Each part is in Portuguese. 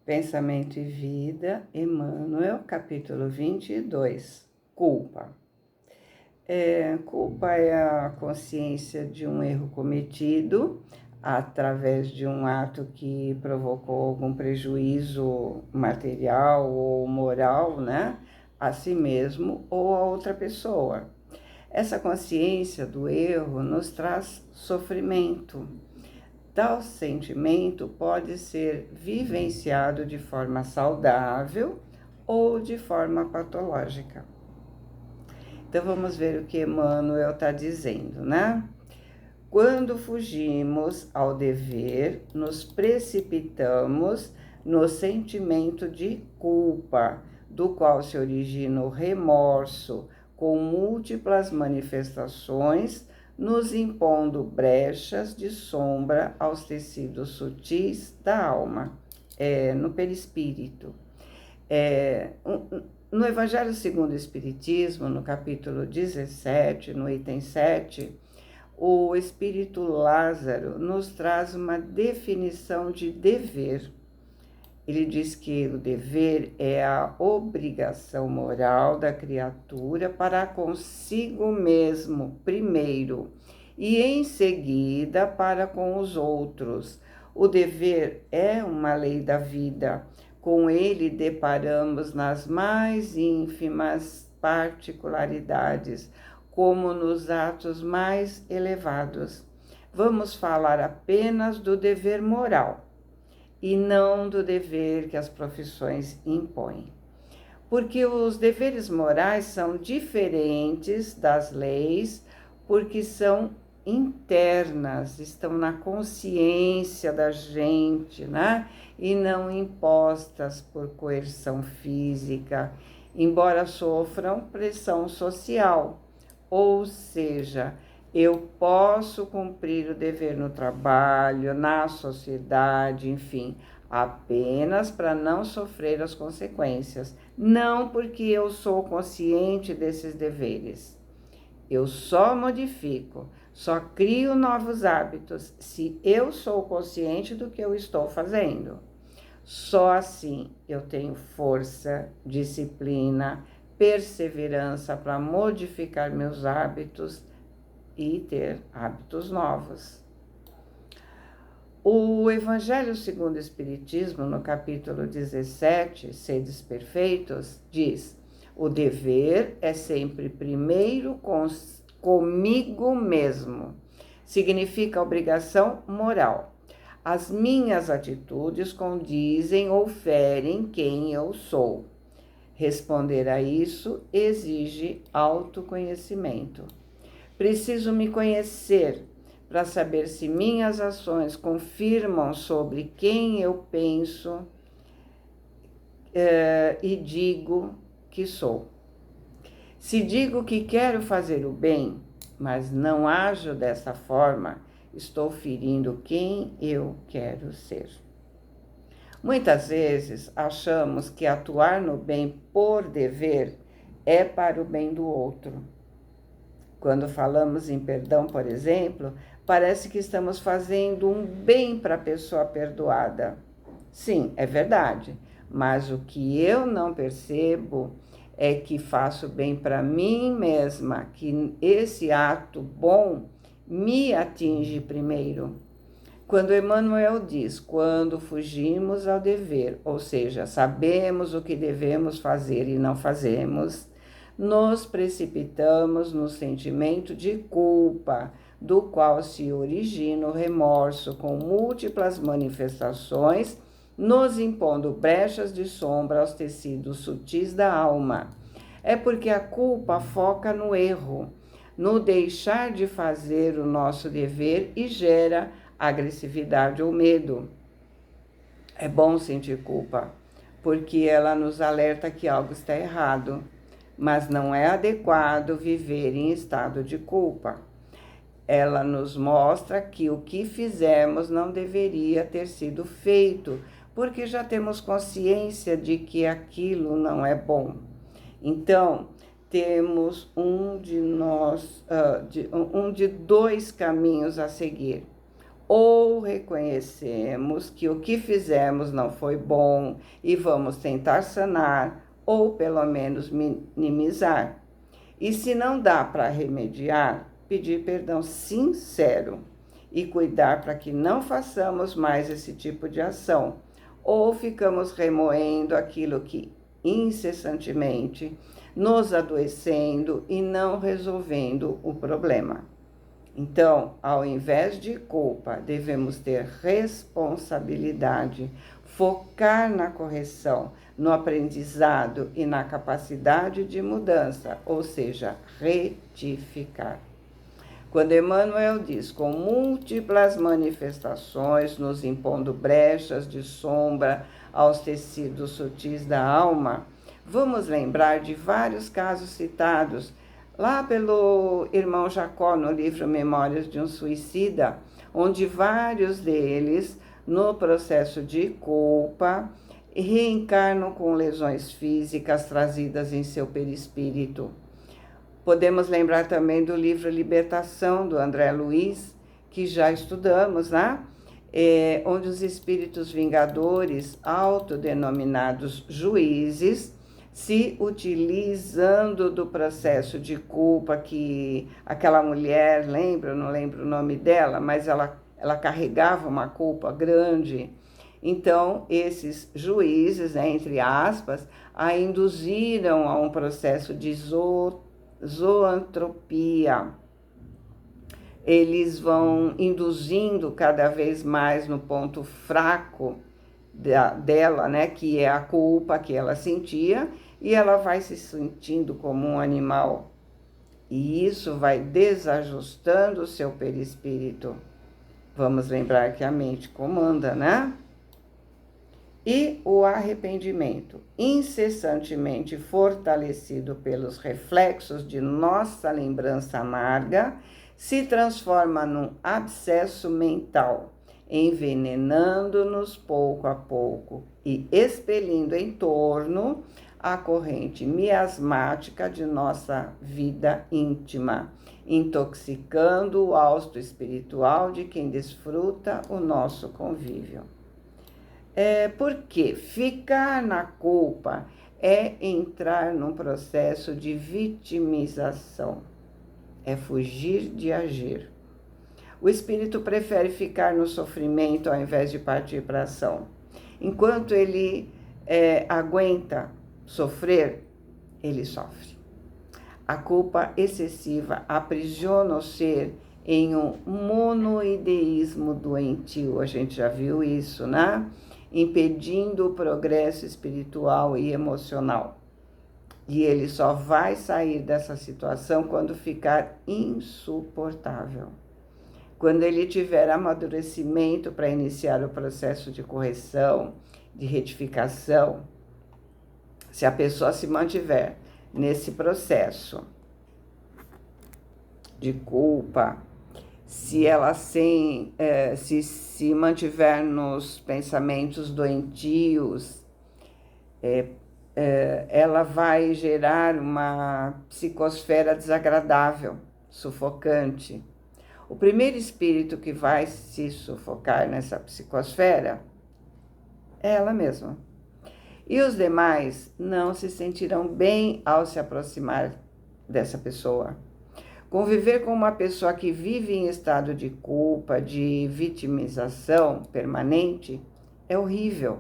Pensamento e Vida, Emmanuel, capítulo 22, Culpa. Culpa é a consciência de um erro cometido através de um ato que provocou algum prejuízo material ou moral, né, a si mesmo ou a outra pessoa. Essa consciência do erro nos traz sofrimento. Tal sentimento pode ser vivenciado de forma saudável ou de forma patológica. Então vamos ver o que Emmanuel está dizendo, né? Quando fugimos ao dever, nos precipitamos no sentimento de culpa, do qual se origina o remorso, com múltiplas manifestações, nos impondo brechas de sombra aos tecidos sutis da alma, no perispírito. No Evangelho segundo o Espiritismo, no capítulo 17, no item 7, o Espírito Lázaro nos traz uma definição de dever. Ele diz que o dever é a obrigação moral da criatura para consigo mesmo, primeiro, e em seguida para com os outros. O dever é uma lei da vida. Com ele deparamos nas mais ínfimas particularidades, como nos atos mais elevados. Vamos falar apenas do dever moral e não do dever que as profissões impõem. Porque os deveres morais são diferentes das leis, porque são internas, estão na consciência da gente, né? E não impostas por coerção física, embora sofram pressão social. Ou seja, eu posso cumprir o dever no trabalho, na sociedade, enfim, apenas para não sofrer as consequências, não porque eu sou consciente desses deveres. Eu só modifico, só crio novos hábitos se eu sou consciente do que eu estou fazendo. Só assim eu tenho força, disciplina, perseverança para modificar meus hábitos e ter hábitos novos. O Evangelho segundo o Espiritismo, no capítulo 17, Sedes Perfeitos, diz: o dever é sempre primeiro comigo mesmo. Significa obrigação moral. As minhas atitudes condizem ou ferem quem eu sou. Responder a isso exige autoconhecimento. Preciso me conhecer para saber se minhas ações confirmam sobre quem eu penso e digo que sou. Se digo que quero fazer o bem, mas não ajo dessa forma, estou ferindo quem eu quero ser. Muitas vezes achamos que atuar no bem por dever é para o bem do outro. Quando falamos em perdão, por exemplo, parece que estamos fazendo um bem para a pessoa perdoada. Sim, é verdade, mas o que eu não percebo é que faço bem para mim mesma, que esse ato bom me atinge primeiro. Quando Emmanuel diz, quando fugimos ao dever, ou seja, sabemos o que devemos fazer e não fazemos, nos precipitamos no sentimento de culpa, do qual se origina o remorso com múltiplas manifestações, nos impondo brechas de sombra aos tecidos sutis da alma. É porque a culpa foca no erro, no deixar de fazer o nosso dever e gera agressividade ou medo. É bom sentir culpa, porque ela nos alerta que algo está errado, mas não é adequado viver em estado de culpa. Ela nos mostra que o que fizemos não deveria ter sido feito, porque já temos consciência de que aquilo não é bom. Então, temos um de dois caminhos a seguir. ou reconhecemos que o que fizemos não foi bom e vamos tentar sanar, ou pelo menos minimizar. E se não dá para remediar, pedir perdão sincero e cuidar para que não façamos mais esse tipo de ação, ou ficamos remoendo aquilo que incessantemente nos adoecendo e não resolvendo o problema. Então, ao invés de culpa, devemos ter responsabilidade, focar na correção, no aprendizado e na capacidade de mudança, ou seja, retificar. Quando Emmanuel diz, com múltiplas manifestações, nos impondo brechas de sombra aos tecidos sutis da alma, vamos lembrar de vários casos citados lá pelo irmão Jacó no livro Memórias de um Suicida, onde vários deles, no processo de culpa, reencarnam com lesões físicas trazidas em seu perispírito. Podemos lembrar também do livro Libertação, do André Luiz, que já estudamos, né? Onde os espíritos vingadores, autodenominados juízes, se utilizando do processo de culpa que aquela mulher, não lembro o nome dela, mas ela carregava uma culpa grande. Então, esses juízes, né, entre aspas, a induziram a um processo de zoantropia. Eles vão induzindo cada vez mais no ponto fraco dela, né, que é a culpa que ela sentia, e ela vai se sentindo como um animal. E isso vai desajustando o seu perispírito. Vamos lembrar que a mente comanda, né? E o arrependimento, incessantemente fortalecido pelos reflexos de nossa lembrança amarga, se transforma num abscesso mental, envenenando-nos pouco a pouco e expelindo em torno a corrente miasmática de nossa vida íntima, intoxicando o hausto espiritual de quem desfruta o nosso convívio. Porque ficar na culpa é entrar num processo de vitimização, é fugir de agir. O espírito prefere ficar no sofrimento ao invés de partir para a ação. Enquanto ele aguenta sofrer, ele sofre. A culpa excessiva aprisiona o ser em um monoideísmo doentio. A gente já viu isso, né? Impedindo o progresso espiritual e emocional. E ele só vai sair dessa situação quando ficar insuportável. Quando ele tiver amadurecimento para iniciar o processo de correção, de retificação, se a pessoa se mantiver nesse processo de culpa, se ela se mantiver nos pensamentos doentios, ela vai gerar uma psicosfera desagradável, sufocante. O primeiro espírito que vai se sufocar nessa psicosfera é ela mesma. E os demais não se sentirão bem ao se aproximar dessa pessoa. Conviver com uma pessoa que vive em estado de culpa, de vitimização permanente, é horrível,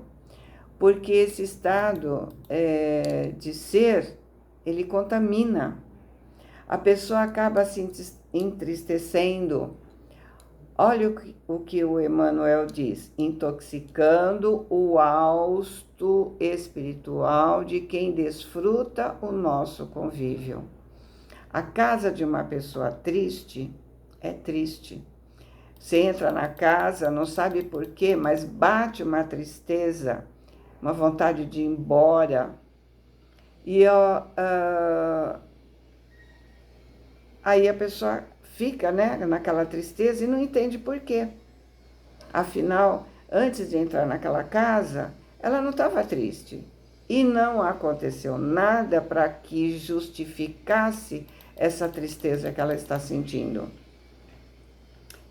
porque esse estado de ser, ele contamina. A pessoa acaba se entristecendo. Olha o que o Emmanuel diz, intoxicando o hausto espiritual de quem desfruta o nosso convívio. A casa de uma pessoa triste é triste. Você entra na casa, não sabe por quê, mas bate uma tristeza, uma vontade de ir embora. E aí a pessoa fica, né, naquela tristeza e não entende por quê. Afinal, antes de entrar naquela casa, ela não estava triste. E não aconteceu nada para que justificasse essa tristeza que ela está sentindo.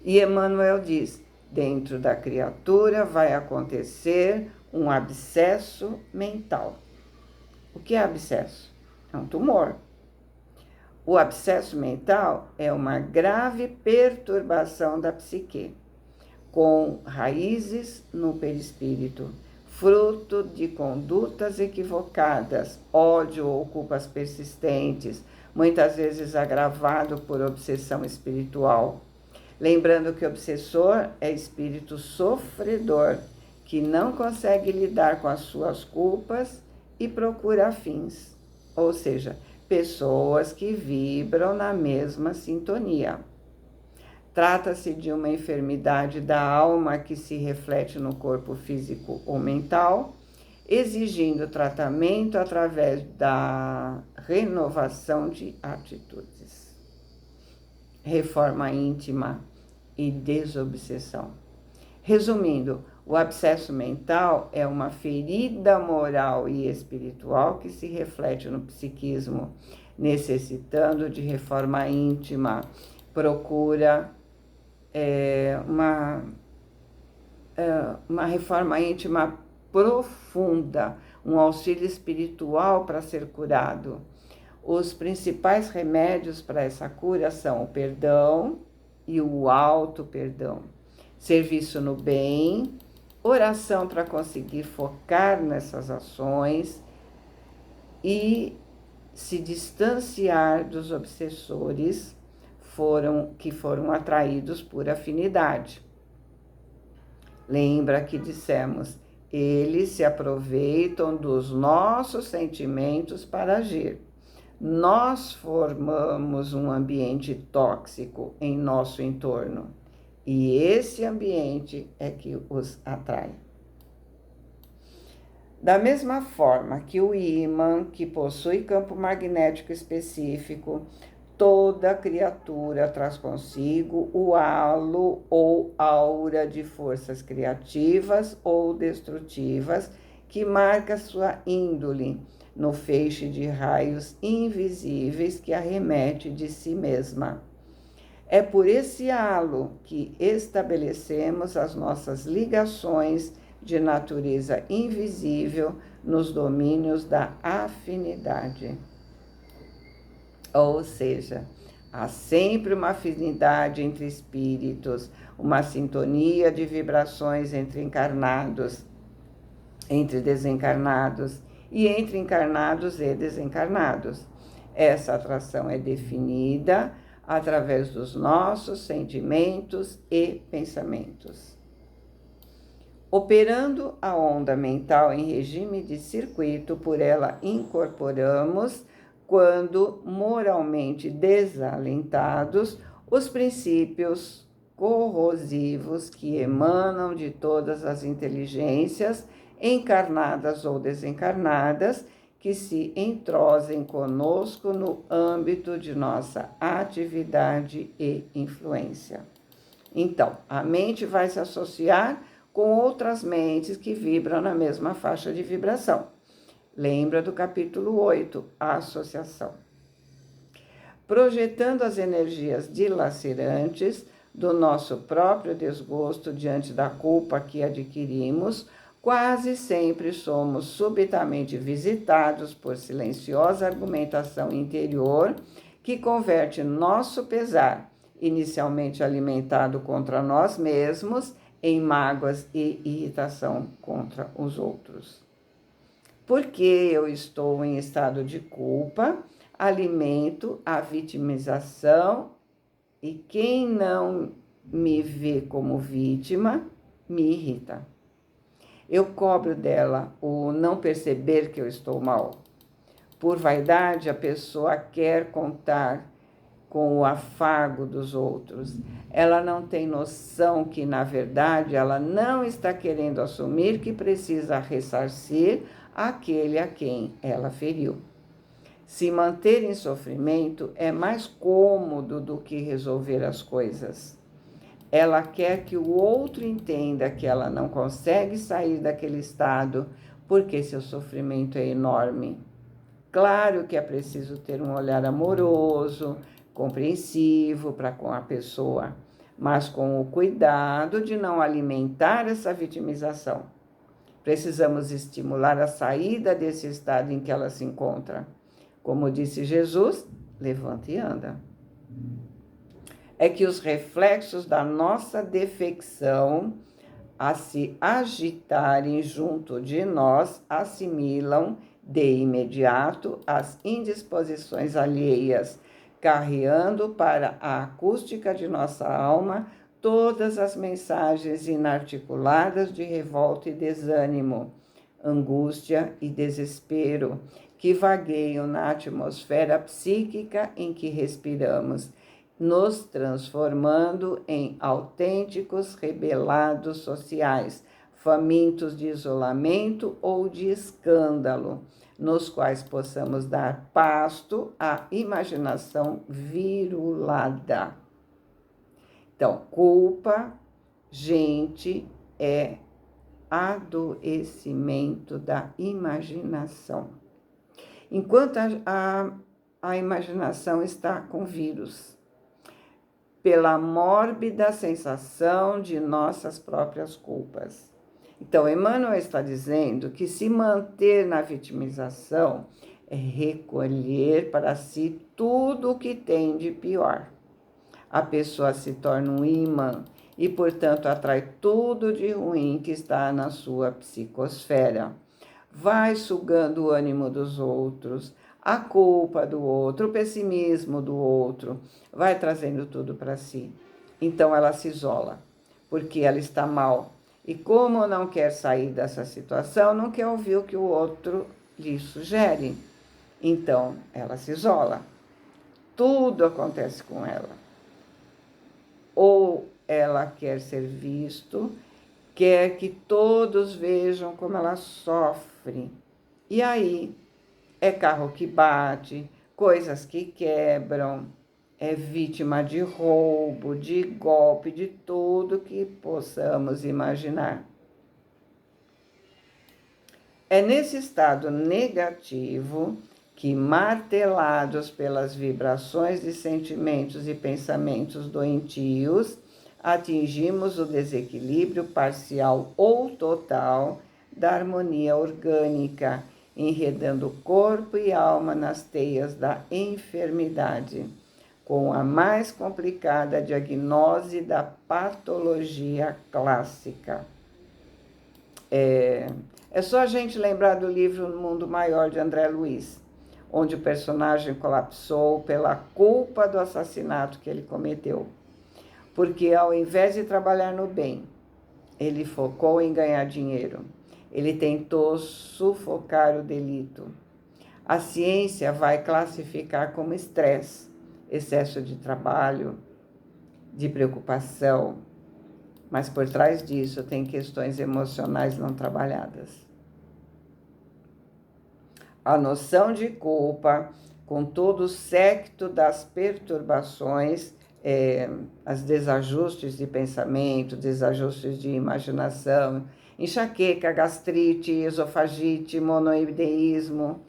E Emmanuel diz, dentro da criatura vai acontecer um abscesso mental. O que é abscesso? É um tumor. O abscesso mental é uma grave perturbação da psique, com raízes no perispírito, fruto de condutas equivocadas, ódio ou culpas persistentes, muitas vezes agravado por obsessão espiritual. Lembrando que o obsessor é espírito sofredor, que não consegue lidar com as suas culpas e procura afins, ou seja, pessoas que vibram na mesma sintonia. Trata-se de uma enfermidade da alma que se reflete no corpo físico ou mental, exigindo tratamento através da renovação de atitudes, reforma íntima e desobsessão. Resumindo, o abscesso mental é uma ferida moral e espiritual que se reflete no psiquismo, necessitando de reforma íntima, procura uma reforma íntima profunda, um auxílio espiritual para ser curado. Os principais remédios para essa cura são o perdão e o auto-perdão, serviço no bem, oração para conseguir focar nessas ações e se distanciar dos obsessores que foram atraídos por afinidade. Lembra que dissemos, eles se aproveitam dos nossos sentimentos para agir. Nós formamos um ambiente tóxico em nosso entorno e esse ambiente é que os atrai. Da mesma forma que o ímã, que possui campo magnético específico, toda criatura traz consigo o halo ou aura de forças criativas ou destrutivas que marca sua índole no feixe de raios invisíveis que arremete de si mesma. É por esse halo que estabelecemos as nossas ligações de natureza invisível nos domínios da afinidade. Ou seja, há sempre uma afinidade entre espíritos, uma sintonia de vibrações entre encarnados, entre desencarnados e entre encarnados e desencarnados. Essa atração é definida através dos nossos sentimentos e pensamentos. Operando a onda mental em regime de circuito, por ela incorporamos, quando moralmente desalentados, os princípios corrosivos que emanam de todas as inteligências, encarnadas ou desencarnadas, que se entrosem conosco no âmbito de nossa atividade e influência. Então, a mente vai se associar com outras mentes que vibram na mesma faixa de vibração. Lembra do capítulo 8, a associação. Projetando as energias dilacerantes do nosso próprio desgosto diante da culpa que adquirimos, quase sempre somos subitamente visitados por silenciosa argumentação interior que converte nosso pesar, inicialmente alimentado contra nós mesmos, em mágoas e irritação contra os outros. Porque eu estou em estado de culpa, alimento a vitimização e quem não me vê como vítima me irrita. Eu cobro dela o não perceber que eu estou mal. Por vaidade, a pessoa quer contar com o afago dos outros. Ela não tem noção que, na verdade, ela não está querendo assumir que precisa ressarcir aquele a quem ela feriu. Se manter em sofrimento é mais cômodo do que resolver as coisas. Ela quer que o outro entenda que ela não consegue sair daquele estado porque seu sofrimento é enorme. Claro que é preciso ter um olhar amoroso, compreensivo para com a pessoa, mas com o cuidado de não alimentar essa vitimização. Precisamos estimular a saída desse estado em que ela se encontra. Como disse Jesus, levanta e anda. É que os reflexos da nossa defecção a se agitarem junto de nós assimilam de imediato as indisposições alheias, carreando para a acústica de nossa alma todas as mensagens inarticuladas de revolta e desânimo, angústia e desespero que vagueiam na atmosfera psíquica em que respiramos, nos transformando em autênticos rebelados sociais, famintos de isolamento ou de escândalo, nos quais possamos dar pasto à imaginação virulada. Então, culpa, gente, é adoecimento da imaginação. Enquanto a imaginação está com vírus, pela mórbida sensação de nossas próprias culpas. Então, Emmanuel está dizendo que se manter na vitimização é recolher para si tudo o que tem de pior. A pessoa se torna um imã e, portanto, atrai tudo de ruim que está na sua psicosfera. Vai sugando o ânimo dos outros, a culpa do outro, o pessimismo do outro, vai trazendo tudo para si. Então ela se isola, porque ela está mal. E como não quer sair dessa situação, não quer ouvir o que o outro lhe sugere. Então ela se isola. Tudo acontece com ela. Ou ela quer ser visto, quer que todos vejam como ela sofre. E aí é carro que bate, coisas que quebram, é vítima de roubo, de golpe, de tudo que possamos imaginar. É nesse estado negativo que, martelados pelas vibrações de sentimentos e pensamentos doentios, atingimos o desequilíbrio parcial ou total da harmonia orgânica, enredando corpo e alma nas teias da enfermidade, com a mais complicada diagnose da patologia clássica. É só a gente lembrar do livro No Mundo Maior, de André Luiz, onde o personagem colapsou pela culpa do assassinato que ele cometeu. Porque ao invés de trabalhar no bem, ele focou em ganhar dinheiro. Ele tentou sufocar o delito. A ciência vai classificar como estresse, excesso de trabalho, de preocupação, mas por trás disso tem questões emocionais não trabalhadas. A noção de culpa, com todo o séquito das perturbações, as desajustes de pensamento, desajustes de imaginação, enxaqueca, gastrite, esofagite, monoideísmo,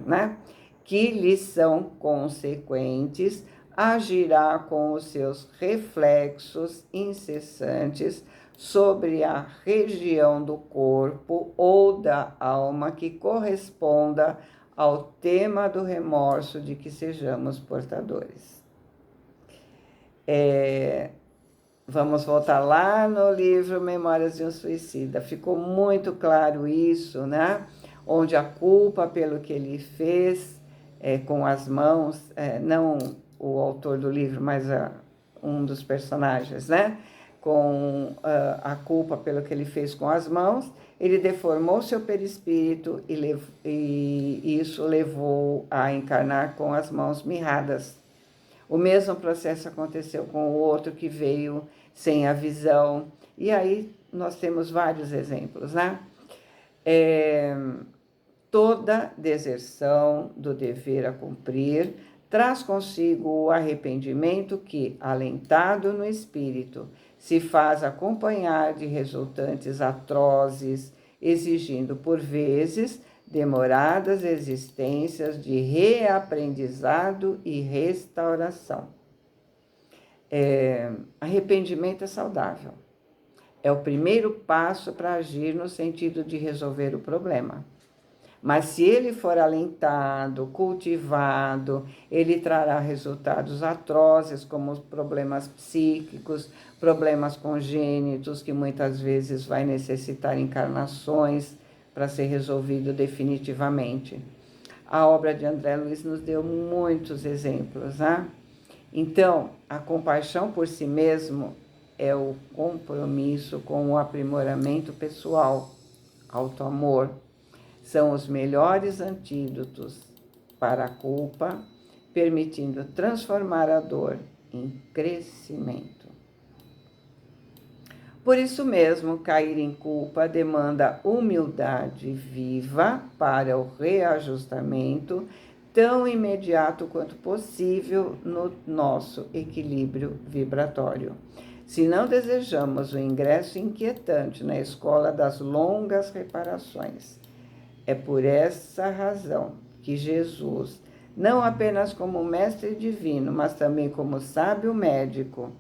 né? Que lhes são consequentes, agirá com os seus reflexos incessantes sobre a região do corpo ou da alma que corresponda ao tema do remorso de que sejamos portadores. Vamos voltar lá no livro Memórias de um Suicida. Ficou muito claro isso, né? Onde a culpa pelo que ele fez com as mãos, não o autor do livro, mas um dos personagens, né? Com a culpa pelo que ele fez com as mãos, ele deformou seu perispírito e isso levou a encarnar com as mãos mirradas. O mesmo processo aconteceu com o outro que veio sem a visão. E aí nós temos vários exemplos, né? Toda deserção do dever a cumprir traz consigo o arrependimento que, alentado no espírito, se faz acompanhar de resultantes atrozes, exigindo, por vezes, demoradas existências de reaprendizado e restauração. Arrependimento é saudável. É o primeiro passo para agir no sentido de resolver o problema. Mas se ele for alentado, cultivado, ele trará resultados atrozes, como problemas psíquicos, problemas congênitos, que muitas vezes vai necessitar encarnações para ser resolvido definitivamente. A obra de André Luiz nos deu muitos exemplos, né? Então, a compaixão por si mesmo é o compromisso com o aprimoramento pessoal, autoamor. São os melhores antídotos para a culpa, permitindo transformar a dor em crescimento. Por isso mesmo, cair em culpa demanda humildade viva para o reajustamento tão imediato quanto possível no nosso equilíbrio vibratório. Se não desejamos o ingresso inquietante na escola das longas reparações, é por essa razão que Jesus, não apenas como mestre divino, mas também como sábio médico,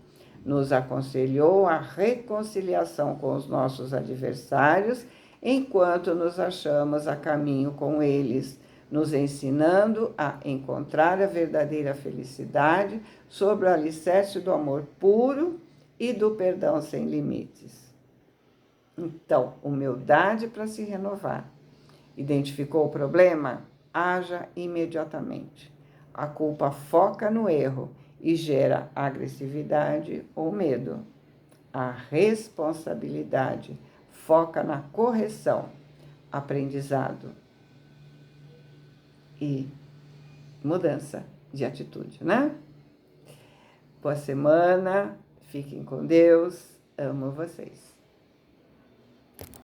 nos aconselhou a reconciliação com os nossos adversários, enquanto nos achamos a caminho com eles, nos ensinando a encontrar a verdadeira felicidade sobre o alicerce do amor puro e do perdão sem limites. Então, humildade para se renovar. Identificou o problema? Haja imediatamente. A culpa foca no erro e gera agressividade ou medo. A responsabilidade foca na correção, aprendizado e mudança de atitude, né? Boa semana, fiquem com Deus, amo vocês.